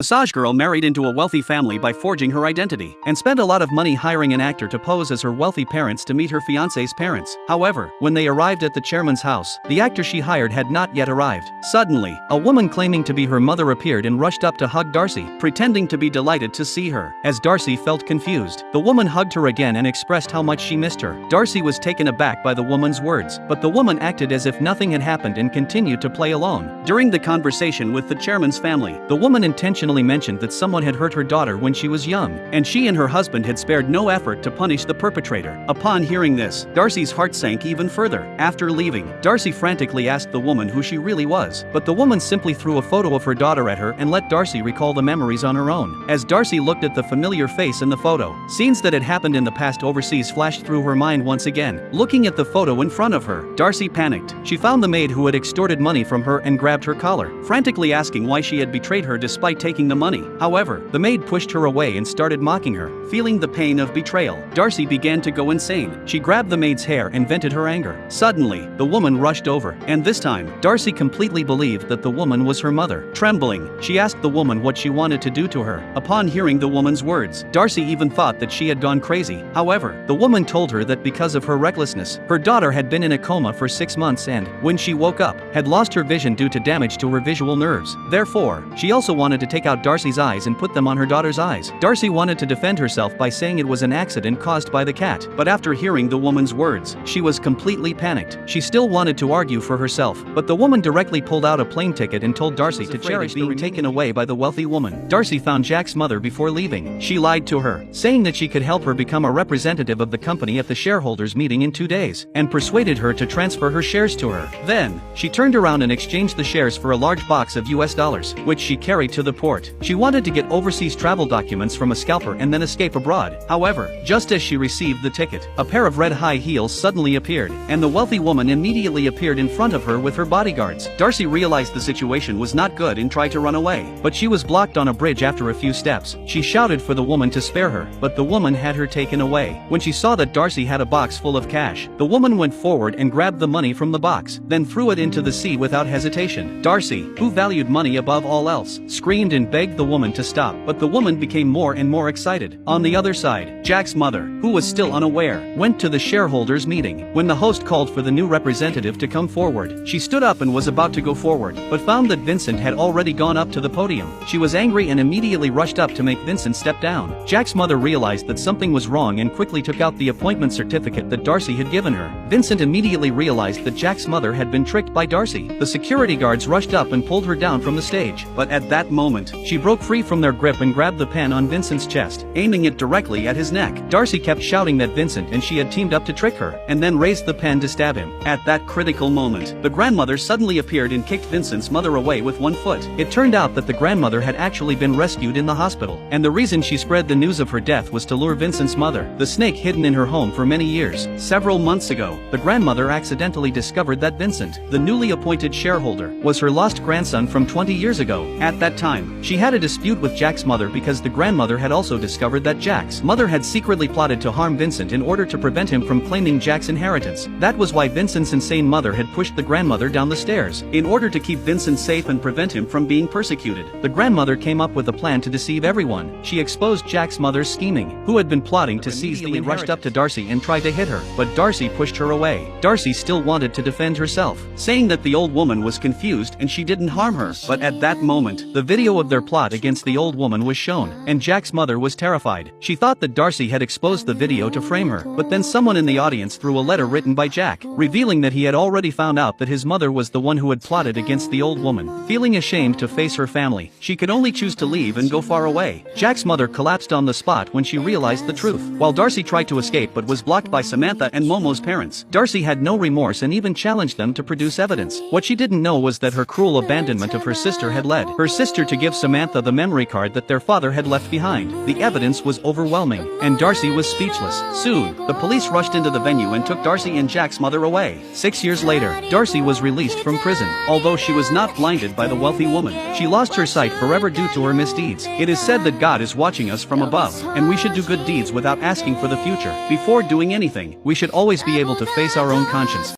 Massage girl married into a wealthy family by forging her identity, and spent a lot of money hiring an actor to pose as her wealthy parents to meet her fiancé's parents. However, when they arrived at the chairman's house, the actor she hired had not yet arrived. Suddenly, a woman claiming to be her mother appeared and rushed up to hug Darcy, pretending to be delighted to see her. As Darcy felt confused, the woman hugged her again and expressed how much she missed her. Darcy was taken aback by the woman's words, but the woman acted as if nothing had happened and continued to play alone. During the conversation with the chairman's family, the woman intentionally mentioned that someone had hurt her daughter when she was young, and she and her husband had spared no effort to punish the perpetrator. Upon hearing this, Darcy's heart sank even further. After leaving, Darcy frantically asked the woman who she really was, but the woman simply threw a photo of her daughter at her and let Darcy recall the memories on her own. As Darcy looked at the familiar face in the photo, scenes that had happened in the past overseas flashed through her mind once again. Looking at the photo in front of her, Darcy panicked. She found the maid who had extorted money from her and grabbed her collar, frantically asking why she had betrayed her despite taking the money. However, the maid pushed her away and started mocking her. Feeling the pain of betrayal, Darcy began to go insane. She grabbed the maid's hair and vented her anger. Suddenly, the woman rushed over, and this time, Darcy completely believed that the woman was her mother. Trembling, she asked the woman what she wanted to do to her. Upon hearing the woman's words, Darcy even thought that she had gone crazy. However, the woman told her that because of her recklessness, her daughter had been in a coma for 6 months and, when she woke up, had lost her vision due to damage to her visual nerves. Therefore, she also wanted to take out Darcy's eyes and put them on her daughter's eyes. Darcy wanted to defend herself by saying it was an accident caused by the cat, but after hearing the woman's words, she was completely panicked. She still wanted to argue for herself, but the woman directly pulled out a plane ticket and told Darcy to cherish being taken away by the wealthy woman. Darcy found Jack's mother before leaving. She lied to her, saying that she could help her become a representative of the company at the shareholders meeting in 2 days, and persuaded her to transfer her shares to her. Then, she turned around and exchanged the shares for a large box of US dollars, which she carried to the port. She wanted to get overseas travel documents from a scalper and then escape abroad. However, just as she received the ticket, a pair of red high heels suddenly appeared, and the wealthy woman immediately appeared in front of her with her bodyguards. Darcy realized the situation was not good and tried to run away, but she was blocked on a bridge after a few steps. She shouted for the woman to spare her, but the woman had her taken away. When she saw that Darcy had a box full of cash, the woman went forward and grabbed the money from the box, then threw it into the sea without hesitation. Darcy, who valued money above all else, screamed and begged the woman to stop, but the woman became more and more excited. On the other side, Jack's mother, who was still unaware, went to the shareholders meeting. When the host called for the new representative to come forward, she stood up and was about to go forward, but found that Vincent had already gone up to the podium. She was angry and immediately rushed up to make Vincent step down. Jack's mother realized that something was wrong and quickly took out the appointment certificate that Darcy had given her. Vincent immediately realized that Jack's mother had been tricked by Darcy. The security guards rushed up and pulled her down from the stage, but at that moment, she broke free from their grip and grabbed the pen on Vincent's chest, aiming it directly at his neck. Darcy kept shouting that Vincent and she had teamed up to trick her, and then raised the pen to stab him. At that critical moment, the grandmother suddenly appeared and kicked Vincent's mother away with one foot. It turned out that the grandmother had actually been rescued in the hospital, and the reason she spread the news of her death was to lure Vincent's mother, the snake hidden in her home for many years. Several months ago, the grandmother accidentally discovered that Vincent, the newly appointed shareholder, was her lost grandson from 20 years ago. At that time, she had a dispute with Jack's mother because the grandmother had also discovered that Jack's mother had secretly plotted to harm Vincent in order to prevent him from claiming Jack's inheritance. That was why Vincent's insane mother had pushed the grandmother down the stairs. In order to keep Vincent safe and prevent him from being persecuted, the grandmother came up with a plan to deceive everyone. She exposed Jack's mother's scheming, who had been plotting to seize the inheritance. Rushed up to Darcy and tried to hit her, but Darcy pushed her away. Darcy still wanted to defend herself, saying that the old woman was confused and she didn't harm her. But at that moment, the video of their plot against the old woman was shown, and Jack's mother was terrified. She thought that Darcy had exposed the video to frame her, but then someone in the audience threw a letter written by Jack, revealing that he had already found out that his mother was the one who had plotted against the old woman. Feeling ashamed to face her family, she could only choose to leave and go far away. Jack's mother collapsed on the spot when she realized the truth, while Darcy tried to escape but was blocked by Samantha and Momo's parents. Darcy had no remorse and even challenged them to produce evidence. What she didn't know was that her cruel abandonment of her sister had led her sister to give Samantha the memory card that their father had left behind. The evidence was overwhelming, and Darcy was speechless. Soon, the police rushed into the venue and took Darcy and Jack's mother away. 6 years later, Darcy was released from prison. Although she was not blinded by the wealthy woman, she lost her sight forever due to her misdeeds. It is said that God is watching us from above, and we should do good deeds without asking for the future. Before doing anything, we should always be able to face our own conscience.